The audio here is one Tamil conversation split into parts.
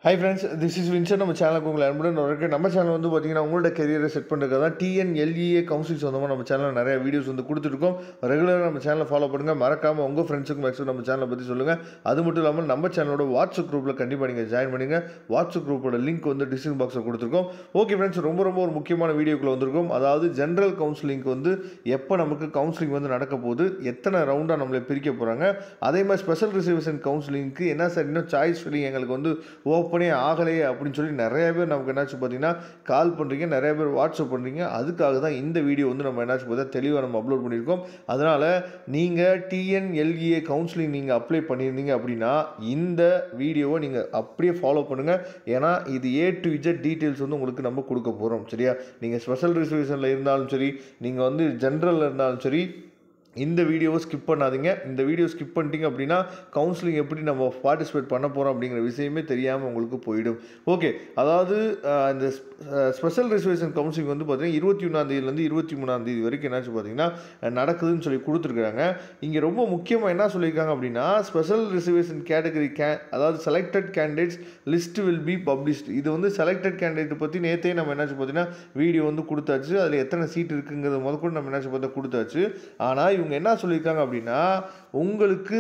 Hi friends, this is Vincent. நம்ம சேனலுக்கு உங்களை அன்புடன் வரவேற்கிறேன். நம்ம சேனல் வந்து பார்த்தீங்கன்னா உங்களோட கெரியரை செட் பண்ணுறதுக்காக தான் TNLEA கவுன்சிலிங் சொந்தமாக நம்ம சேனலில் நிறைய வீடியோஸ் வந்து கொடுத்துருக்கோம். ரெகுலராக நம்ம சேனலை ஃபாலோ பண்ணுங்கள். மறக்காமல் உங்கள் ஃப்ரெண்ட்ஸுக்கும் மேக்ஸிமம் நம்ம சேனலை பற்றி சொல்லுங்கள். அது மட்டும் இல்லாமல் நம்ம சேனலோட வாட்ஸ்அப் குரூப்பில் கண்டிப்பாக நீங்கள் ஜாயின் பண்ணுங்கள். வாட்ஸ்அப் குரூப்போட லிங்க் வந்து டிஸ்கிரிப்ஷன் பாக்ஸில் கொடுத்துருக்கோம். ஓகே ஃப்ரெண்ட்ஸ், ரொம்ப ஒரு முக்கியமான வீடியோக்குள்ளே வந்திருக்கோம். அதாவது ஜென்ரல் கவுன்சிலிங்க்கு வந்து எப்போ நமக்கு கவுன்சிலிங் வந்து நடக்க போகுது, எத்தனை ரவுண்டாக நம்மளை பிரிக்க போகிறாங்க, அதே மாதிரி ஸ்பெஷல் ரிசர்வேஷன் கவுன்சிலிங்க்கு என்ன சார் இன்னும் சாய்ஸ் ஃபில்லிங் எங்களுக்கு வந்து ஓப்பனே ஆகலையே அப்படின்னு சொல்லி நிறைய பேர் நமக்கு என்னாச்சு பார்த்தீங்கன்னா கால் பண்ணுறீங்க, நிறைய பேர் வாட்ஸ்அப் பண்ணுறீங்க. அதுக்காக தான் இந்த வீடியோ வந்து நம்ம என்னாச்சு பார்த்தா தெளிவாக நம்ம அப்லோட் பண்ணியிருக்கோம். அதனால் நீங்கள் TNLEA கவுன்சிலிங் நீங்கள் அப்ளை பண்ணியிருந்தீங்க அப்படின்னா இந்த வீடியோவை நீங்கள் அப்படியே ஃபாலோ பண்ணுங்கள். ஏன்னா இது A to Z டீட்டெயில்ஸ் வந்து உங்களுக்கு நம்ம கொடுக்க போகிறோம். சரியா? நீங்கள் ஸ்பெஷல் ரிசர்வேஷனில் இருந்தாலும் சரி, நீங்கள் வந்து ஜென்ரலில் இருந்தாலும் சரி, இந்த வீடியோவை ஸ்கிப் பண்ணாதீங்க. இந்த வீடியோ ஸ்கிப் பண்ணிட்டீங்க அப்படின்னா கவுன்சிலிங் எப்படி நம்ம பார்ட்டிசிபேட் பண்ண போகிறோம் அப்படிங்கிற விஷயமே தெரியாமல் உங்களுக்கு போயிடும். ஓகே, அதாவது இந்த ஸ்பெஷல் ரிசர்வேஷன் கவுன்சிலிங் வந்து பார்த்தீங்கன்னா 21 23 வரைக்கும் என்னாச்சு பார்த்தீங்கன்னா நடக்குதுன்னு சொல்லி கொடுத்துருக்குறாங்க. இங்கே ரொம்ப முக்கியமாக என்ன சொல்லியிருக்காங்க அப்படின்னா ஸ்பெஷல் ரிசர்வேஷன் கேட்டகரி அதாவது selected candidates list will be published. இது வந்து செலக்டட் கேண்டிடேட் பற்றி நேற்றே நம்ம என்னாச்சு பார்த்தீங்கன்னா வீடியோ வந்து கொடுத்தாச்சு. அதில் எத்தனை சீட் இருக்குங்கிறது முதற்கொண்டு நம்ம என்னாச்சு பார்த்தா கொடுத்தாச்சு. ஆனால் இவங்க என்ன சொல்லியிருக்காங்க அப்படின்னா உங்களுக்கு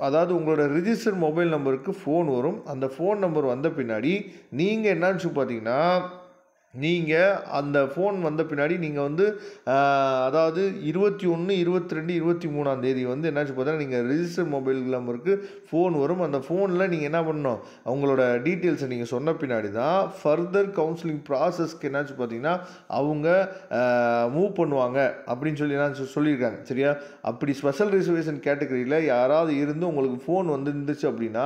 அதாவது உங்களோட ரிஜிஸ்டர் மொபைல் நம்பருக்கு ஃபோன் வரும். அந்த ஃபோன் நம்பர் வந்த பின்னாடி நீங்கள் என்னன்னு பார்த்தீங்கன்னா நீங்கள் அந்த ஃபோன் வந்த பின்னாடி நீங்கள் வந்து அதாவது 21, 22, 23 வந்து என்னாச்சு பார்த்தீங்கன்னா நீங்கள் ரிஜிஸ்டர் மொபைல் நம்பருக்கு ஃபோன் வரும். அந்த ஃபோனில் நீங்கள் என்ன பண்ணணும், அவங்களோட டீட்டெயில்ஸை நீங்கள் சொன்ன பின்னாடி தான் ஃபர்தர் கவுன்சிலிங் ப்ராசஸ்க்கு என்னாச்சு பார்த்தீங்கன்னா அவங்க மூவ் பண்ணுவாங்க அப்படின்னு சொல்லி என்ன சொல்லியிருக்காங்க. சரியா? அப்படி ஸ்பெஷல் ரிசர்வேஷன் கேட்டகரியில் யாராவது இருந்து உங்களுக்கு ஃபோன் வந்து இருந்துச்சு அப்படின்னா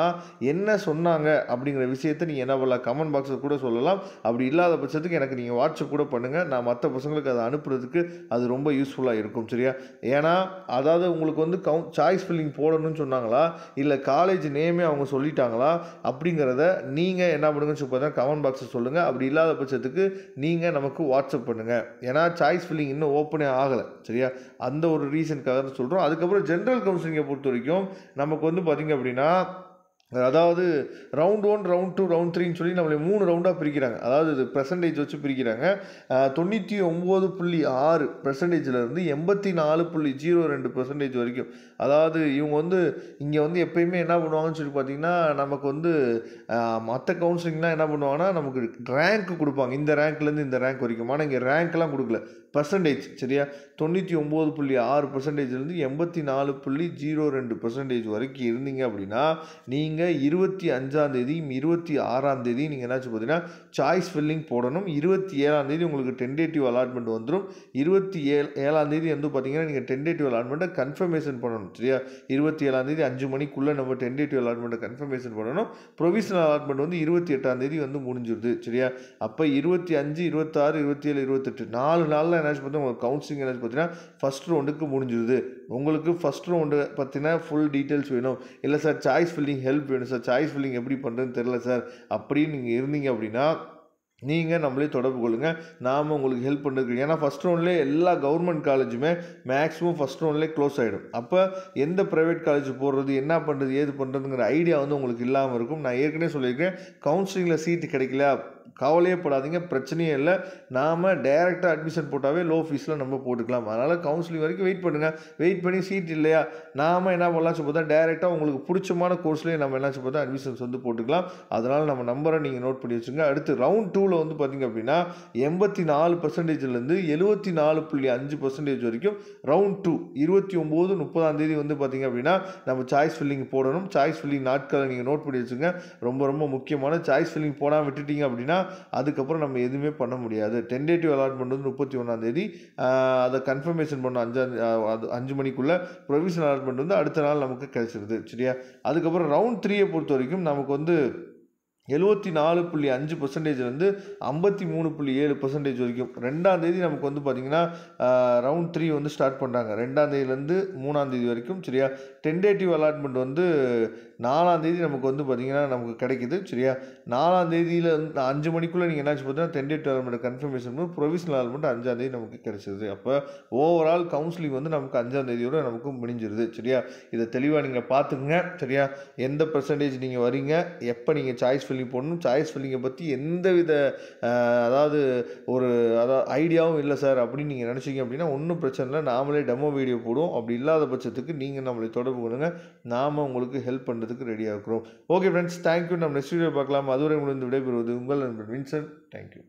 என்ன சொன்னாங்க அப்படிங்கிற விஷயத்தை நீங்கள் என்ன பண்ணலாம், கமெண்ட் பாக்ஸில் கூட சொல்லலாம். அப்படி இல்லாத பட்சத்துக்கு எனக்கு நீங்கள் வாட்ஸ்அப் கூட பண்ணுங்கள். நான் மற்ற பசங்களுக்கு அதை அனுப்புறதுக்கு அது ரொம்ப யூஸ்ஃபுல்லாக இருக்கும். சரியா? ஏன்னா அதாவது உங்களுக்கு வந்து சாய்ஸ் ஃபில்லிங் போடணும்னு சொன்னாங்களா, இல்லை காலேஜ் நேமே அவங்க சொல்லிட்டாங்களா அப்படிங்கிறத நீங்கள் என்ன பண்ணுங்கன்னு சொல்லி பார்த்தா கமெண்ட் பாக்ஸில் சொல்லுங்கள். அப்படி இல்லாத பட்சத்துக்கு நீங்கள் நமக்கு வாட்ஸ்அப் பண்ணுங்கள். ஏன்னா சாய்ஸ் ஃபில்லிங் இன்னும் ஓப்பனே ஆகலை. சரியா? அந்த ஒரு ரீசனுக்காக தான் சொல்கிறோம். அதுக்கப்புறம் ஜென்ரல் கவுன்சிலிங்கை பொறுத்த வரைக்கும் நமக்கு வந்து பார்த்திங்க அப்படின்னா அதாவது ரவுண்ட் 1, ரவுண்ட் 2, ரவுண்ட் 3ன்னு சொல்லி நம்மளை 3 ரவுண்டாக பிரிக்கிறாங்க. அதாவது இது பெர்சன்டேஜ் வச்சு பிரிக்கிறாங்க. 99.6% இருந்து 84.02% வரைக்கும். அதாவது இவங்க வந்து இங்கே வந்து எப்பயுமே என்ன பண்ணுவாங்கன்னு சொல்லி பார்த்தீங்கன்னா நமக்கு வந்து மற்ற கவுன்சிலிங்லாம் என்ன பண்ணுவாங்கன்னா நமக்கு ரேங்க் கொடுப்பாங்க, இந்த ரேங்க்லேருந்து இந்த ரேங்க் வரைக்கும். ஆனால் இங்கே ரேங்க்லாம் கொடுக்கல, பர்சன்டேஜ். சரியா? 99.6%லேருந்து 84.02% வரைக்கும் இருந்தீங்க அப்படின்னா நீங்கள் 25 26 நீங்கள் என்னாச்சு பார்த்தீங்கன்னா சாய்ஸ் ஃபில்லிங் போடணும். 27 உங்களுக்கு டென்டேட்டிவ் அலாட்மெண்ட் வந்துடும். 27 வந்து பார்த்தீங்கன்னா நீங்கள் டென்டேட்டிவ் அலாட்மெண்ட்டை கன்ஃபர்மேஷன் பண்ணணும். சரியா? 27 5 மணிக்குள்ளே நம்ம டென்டேட்டிவ் அலாட்மெண்ட்டை கன்ஃபர்மேஷன் பண்ணணும். ப்ரொவிஷனல் அலாட்மெண்ட் வந்து 28 வந்து முடிஞ்சிருது. சரியா? அப்போ 25 26 27 28 4 நாளில் என்னாச்சு பார்த்தீங்கன்னா உங்களுக்கு கவுன்சிலிங் என்னாச்சு பார்த்தீங்கன்னா ஃபஸ்ட் ரவுண்டுக்கு முடிஞ்சிருது. உங்களுக்கு ஃபஸ்ட் ரவுண்டு பற்றினா ஃபுல் டீட்டெயில்ஸ் வேணும், இல்லை சார் சாய்ஸ் ஃபில்லிங் ஹெல்ப் வேணும் சார், சாய்ஸ் ஃபில்லிங் எப்படி பண்ணுறதுன்னு தெரில சார் அப்படின்னு நீங்கள் இருந்தீங்க அப்படின்னா நீங்கள் நம்மளே தொடர்பு கொள்ளுங்கள். நாம் உங்களுக்கு ஹெல்ப் பண்ணுறதுக்கு. ஏன்னா ஃபஸ்ட் ரவுண்ட்லேயே எல்லா கவர்மெண்ட் காலேஜுமே மேக்ஸிமம் ஃபஸ்ட் ரவுண்ட்லேயே க்ளோஸ் ஆகிடும். அப்போ எந்த ப்ரைவேட் காலேஜ் போடுறது, என்ன பண்ணுறது, ஏது பண்ணுறதுங்கிற ஐடியா வந்து உங்களுக்கு இல்லாமல் இருக்கும். நான் ஏற்கனவே சொல்லியிருக்கேன், கவுன்சிலிங்கில் சீட்டு கிடைக்கல கவலையே படாதீங்க, பிரச்சனையே இல்லை. நாம் டைரெக்டாக அட்மிஷன் போட்டாவே லோ ஃபீஸில் நம்ம போட்டுக்கலாம். அதனால் கவுன்சிலிங் வரைக்கும் வெயிட் பண்ணுங்கள். வெயிட் பண்ணி சீட் இல்லையா நாம் என்ன பண்ணலாம் சொல்லி பார்த்தா டைரெக்டாக உங்களுக்கு பிடிச்சமான கோர்ஸ்லேயே நம்ம என்ன சொல்லி பார்த்தா அட்மிஷன்ஸ் வந்து போட்டுக்கலாம். அதனால் நம்ம நம்பரை நீங்கள் நோட் பண்ணி வச்சுங்க. அடுத்து ரவுண்ட் 2ல் வந்து பார்த்திங்க அப்படின்னா 84%லேருந்து 74.5% வரைக்கும் ரவுண்ட் 2 29 30 வந்து பார்த்திங்க அப்படின்னா நம்ம சாய்ஸ் ஃபில்லிங் போடணும். சாய்ஸ் ஃபில்லிங் நாட்களை நீங்கள் நோட் பண்ணி வச்சுங்க. ரொம்ப முக்கியமான சாய்ஸ் ஃபில்லிங் போடாமல் விட்டுட்டீங்க அப்படின்னா அதுக்கப்புறம் நம்ம எதுவுமே பண்ண முடியாது. டென்டேட்டிவ் அலாட்மெண்ட் வந்து 31 அதை கன்ஃபர்மேஷன் பண்ண 5 மணிக்குள்ளே ப்ரொவிஷனல் அலாட்மெண்ட் வந்து அடுத்த நாள் நமக்கு கிடைச்சிருது. சரியா? அதுக்கப்புறம் ரவுண்ட் 3யை பொறுத்த வரைக்கும் நமக்கு வந்து 74.5%லேருந்து 53.7% வரைக்கும் 2 நமக்கு வந்து பார்த்திங்கன்னா ரவுண்ட் 3 வந்து ஸ்டார்ட் பண்ணுறாங்க. 2 வரைக்கும். சரியா? டென்டேட்டிவ் அலாட்மெண்ட் வந்து 4ஆம் தேதி நமக்கு வந்து பார்த்திங்கன்னா நமக்கு கிடைக்குது. சரியா? 4ஆம் தேதியில 5 மணிக்குள்ளே நீங்கள் என்னாச்சு பார்த்தீங்கன்னா tentative allotment confirmation provisional allotment 5ஆம் தேதி நமக்கு கிடைச்சிருது. அப்போ ஓவரால் கவுன்சிலிங் வந்து நமக்கு 5ஆம் தேதியோட நமக்கு முடிஞ்சிருது. சரியா? இதை தெளிவாக நீங்கள் பார்த்துக்குங்க. சரியா? எந்த பெர்சன்டேஜ் நீங்கள் வரீங்க, எப்போ நீங்கள் சாய்ஸ் ஃபில்லிங் போடணும், சாய்ஸ் ஃபில்லிங்கை பற்றி எந்தவித அதாவது ஐடியாவும் இல்லை சார் அப்படின்னு நீங்கள் நினச்சிங்க அப்படின்னா ஒன்றும் பிரச்சனை இல்லை. நாமளே டெமோ வீடியோ போடுவோம். அப்படி இல்லாத பட்சத்துக்கு நீங்கள் நம்மளை தொடர்பு கொள்ளுங்க. நாம் உங்களுக்கு ஹெல்ப் பண்ணுறதுக்கு ரெடியாக இருக்கிறோம். Okay friends, thank you. நம்ம நெக்ஸ்ட் வீடியோ பார்க்கலாம். அதுவரை உங்களுக்கு விடைபெறுவது உங்கள் நண்பன் வின்சென்ட். தேங்க்யூ.